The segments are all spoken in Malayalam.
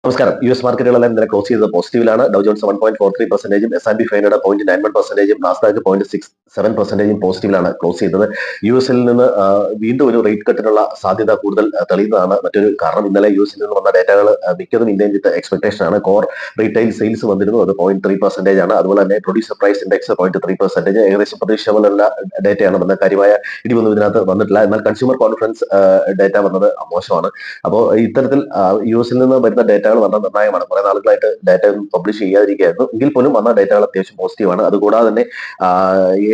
നമസ്കാരം. യു.എസ് മാർക്കറ്റുകളെല്ലാം ഇന്നലെ ക്ലോസ് ചെയ്തത് പോസിറ്റീവിലാണ്. ഡൗ ജോൺസ് 1.43%, S&P 500 0.91%, നാസ്ഡാക്ക് 0.67% പോസിറ്റീവിലാണ് ക്ലോസ് ചെയ്തത്. യു.എസിൽ നിന്ന് വീണ്ടും ഒരു റേറ്റ് കട്ടിനുള്ള സാധ്യത കൂടുതൽ തെളിയുന്നതാണ് മറ്റൊരു കാരണം. ഇന്നലെ യു.എസിൽ നിന്ന് വന്ന ഡേറ്റകൾ മിക്കതും ഇന്ത്യൻ വിത്ത് എക്സ്പെക്ടേഷൻ ആണ്. കോർ റീറ്റെയിൽ സെയിൽസ് വന്നിരുന്നു, അത് 0.3% ആണ്. അതുപോലെ തന്നെ പ്രൊഡ്യൂസർ പ്രൈസ് ഇൻഡെക്സ് 0.3%, ഏകദേശം പ്രതീക്ഷ പോലുള്ള ഡേറ്റയാണ് വന്നത്. കാര്യമായ ഇടിവൊന്നും ഇതിനകത്ത് വന്നിട്ടില്ല. എന്നാൽ കൺസ്യൂമർ കോൺഫിഡൻസ് ഡേറ്റ വന്നത് മോശമാണ്. അപ്പോൾ ഇത്തരത്തിൽ യു.എസിൽ നിന്ന് വരുന്ന ഡേറ്റകൾ വളരെ നിർണായകമാണ്. കുറെ നാളുകളായിട്ട് ഡേറ്റ പബ്ലിഷ് ചെയ്യാതിരിക്കുകയായിരുന്നു. എങ്കിൽ പോലും വന്ന ഡേറ്റകൾ അത്യാവശ്യം പോസിറ്റീവാണ്. അതുകൂടാതെ തന്നെ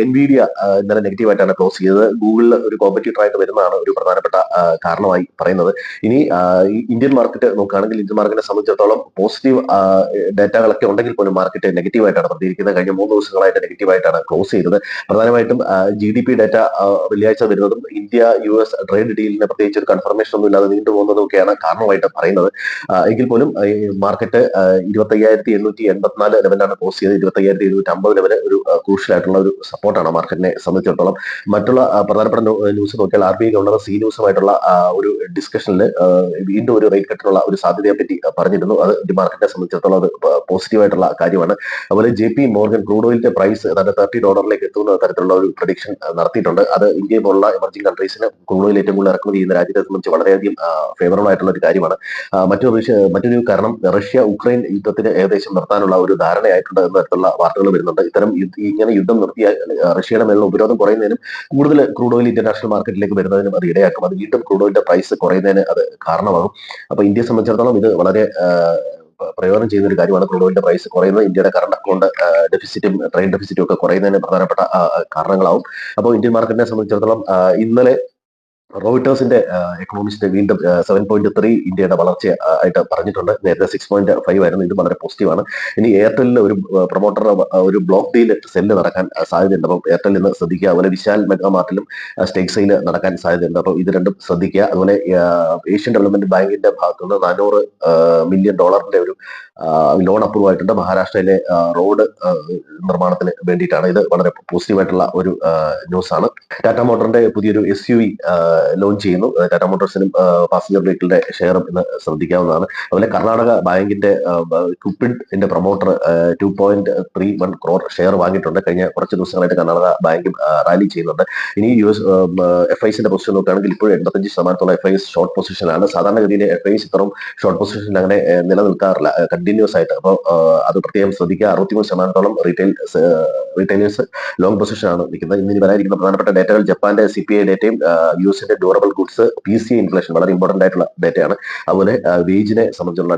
എൻവിഡിയ ഇന്നലെ നെഗറ്റീവായിട്ടാണ് ക്ലോസ് ചെയ്തത്. ഗൂഗിളിൽ ഒരു കോമ്പറ്റീറ്റർ ആയിട്ട് വരുന്നതാണ് ഒരു പ്രധാനപ്പെട്ട കാരണമായി പറയുന്നത്. ഇനി ഇന്ത്യൻ മാർക്കറ്റ് നോക്കുകയാണെങ്കിൽ ഇന്ത്യൻ മാർക്കറ്റിനെ സംബന്ധിച്ചിടത്തോളം പോസിറ്റീവ് ഡേറ്റകളൊക്കെ ഉണ്ടെങ്കിൽ പോലും മാർക്കറ്റ് നെഗറ്റീവായിട്ടാണ് പ്രതികരിക്കുന്നത്. കഴിഞ്ഞ 3 ദിവസങ്ങളായിട്ട് നെഗറ്റീവായിട്ടാണ് ക്ലോസ് ചെയ്തത്. പ്രധാനമായിട്ടും GDP ഡേറ്റ വെള്ളിയാഴ്ച വരുന്നതും ഇന്ത്യ US ട്രേഡ് ഡീലിന് പ്രത്യേകിച്ച് ഒരു കൺഫർമേഷൻ ഒന്നും ഇല്ലാതെ നീണ്ടുപോകുന്നതും ഒക്കെയാണ് കാരണമായിട്ട് പറയുന്നത്. എങ്കിൽ പോലും മാർക്കറ്റ് 25,884 ലെവലാണ് ക്ലോസ് ചെയ്ത്. 25,750 ലെവല് ഒരു ക്രൂഷ്യൽ ആയിട്ടുള്ള ഒരു സപ്പോർട്ടാണ് മാർക്കറ്റിനെ സംബന്ധിച്ചിടത്തോളം. മറ്റുള്ള പ്രധാനപ്പെട്ട ന്യൂസ് നോക്കിയാൽ RBI ഗവർണർ സി ന്യൂസുമായിട്ടുള്ള ഒരു ഡിസ്കഷനിൽ വീണ്ടും ഒരു റേറ്റ് കട്ടിനുള്ള ഒരു സാധ്യതയെ പറ്റി പറഞ്ഞിരുന്നു. അത് മാർക്കറ്റിനെ സംബന്ധിച്ചിടത്തോളം അത് പോസിറ്റീവായിട്ടുള്ള കാര്യമാണ്. അതുപോലെ JP മോർഗൻ ക്രൂഡ് ഓയിലിന്റെ പ്രൈസ് ഏതാണ്ട് $30 എത്തുന്ന തരത്തിലുള്ള ഒരു പ്രഡിക്ഷൻ നടത്തിയിട്ടുണ്ട്. അത് ഇന്ത്യ പോലുള്ള എമർജിംഗ് കൺട്രീസിന് ക്രൂഡ് ഓയിൽ ഏറ്റവും കൂടുതൽ ഇറക്കുമതി ചെയ്യുന്ന രാജ്യത്തെ സംബന്ധിച്ച് വളരെയധികം ഫേവറബിൾ ആയിട്ടുള്ള ഒരു കാര്യമാണ്. മറ്റൊരു കാരണം റഷ്യ ഉക്രൈൻ യുദ്ധത്തിന് ഏകദേശം നിർത്താനുള്ള ഒരു ധാരണയായിട്ടുണ്ട് എന്ന തരത്തിലുള്ള വാർത്തകൾ വരുന്നുണ്ട്. ഇങ്ങനെ യുദ്ധം നിർത്തിയാൽ റഷ്യയുടെ മേലുള്ള ഉപരോധം കുറയുന്നതിനും കൂടുതൽ ക്രൂഡ് ഓയിൽ ഇന്റർനാഷണൽ മാർക്കറ്റിലേക്ക് വരുന്നതിനും അത് ഇടയാക്കും. അത് വീണ്ടും ക്രൂഡ് ഓയിലിന്റെ പ്രൈസ് കുറയുന്നതിന് അത് കാരണമാകും. അപ്പൊ ഇന്ത്യയെ സംബന്ധിച്ചിടത്തോളം ഇത് വളരെ പ്രയോജനം ചെയ്യുന്ന ഒരു കാര്യമാണ്. ക്രൂഡ് ഓയിലിന്റെ പ്രൈസ് കുറയുന്നത് ഇന്ത്യയുടെ കറണ്ട് അക്കൗണ്ട് ഡെഫിസിറ്റും ട്രേഡ് ഡെഫിസിറ്റും ഒക്കെ കുറയുന്നതിന് പ്രധാനപ്പെട്ട കാരണങ്ങളാവും. അപ്പോൾ ഇന്ത്യൻ മാർക്കറ്റിനെ സംബന്ധിച്ചിടത്തോളം ഇന്നലെ റോയിട്ടേഴ്സിന്റെ എക്കണോമിസ്റ്റ് വീണ്ടും 7.3 ഇന്ത്യയുടെ വളർച്ച ആയിട്ട് പറഞ്ഞിട്ടുണ്ട്. നേരത്തെ 6.5 ആയിരുന്നു. ഇത് വളരെ പോസിറ്റീവാണ്. ഇനി എയർടെലിൽ ഒരു പ്രൊമോട്ടർ ഒരു ബ്ലോക്ക് ഡീൽ സെല്ല് നടക്കാൻ സാധ്യതയുണ്ട്. അപ്പം എയർടെൽ ഇന്ന് ശ്രദ്ധിക്കുക. അതുപോലെ വിശാൽ മെഗാ മാർട്ടിലും സ്റ്റേക്ക് സെയിൽ നടക്കാൻ സാധ്യതയുണ്ട്. അപ്പോൾ ഇത് രണ്ടും ശ്രദ്ധിക്കുക. അതുപോലെ ഏഷ്യൻ ഡെവലപ്മെന്റ് ബാങ്കിന്റെ ഭാഗത്തുനിന്ന് $400 മില്യൺ ഒരു ലോൺ അപ്രൂവ് ആയിട്ടുണ്ട്. മഹാരാഷ്ട്രയിലെ റോഡ് നിർമ്മാണത്തിന് വേണ്ടിയിട്ടാണ്. ഇത് വളരെ പോസിറ്റീവായിട്ടുള്ള ഒരു ന്യൂസാണ്. ടാറ്റ മോട്ടറിന്റെ പുതിയൊരു SUV ലോഞ്ച് ചെയ്യുന്നു. ടാറ്റ മോട്ടോഴ്സിനും പാസഞ്ചർ വെഹിക്കിളിന്റെ ഷെയറും ഇന്ന് ശ്രദ്ധിക്കാവുന്നതാണ്. അതുപോലെ കർണാടക ബാങ്കിന്റെ ക്യുപ്പിഡിന്റെ പ്രൊമോട്ടർ 2.31 crore ഷെയർ വാങ്ങിയിട്ടുണ്ട്. കഴിഞ്ഞ കുറച്ച് ദിവസങ്ങളായിട്ട് കർണാടക ബാങ്കും റാലി ചെയ്യുന്നുണ്ട്. ഇനി FISന്റെ പൊസിഷൻ നോക്കുകയാണെങ്കിൽ ഇപ്പോൾ 85% FIS ഷോർട്ട് പൊസിഷനാണ്. സാധാരണഗതിയിൽ FIS ഇത്രയും ഷോർട്ട് പൊസിഷനിൽ അങ്ങനെ നിലനിൽക്കാറില്ല കണ്ടിന്യൂസ് ആയിട്ട്. അപ്പോൾ അത് പ്രത്യേകം ശ്രദ്ധിക്കുക. 63% റീറ്റെയിലേഴ്സ് ലോങ് പൊസിഷനാണ് നിൽക്കുന്നത്. ഇനി വരാനിരിക്കുന്ന പ്രധാനപ്പെട്ട ഡേറ്റകൾ ജപ്പാന്റെ CPI ഡേറ്റയും US durable goods PCI inflation വളരെ ഇമ്പോർട്ടന്റ് ആയിട്ടുള്ള ഡേറ്റയാണ്. അതുപോലെ വേജിനെ സംബന്ധിച്ചുള്ള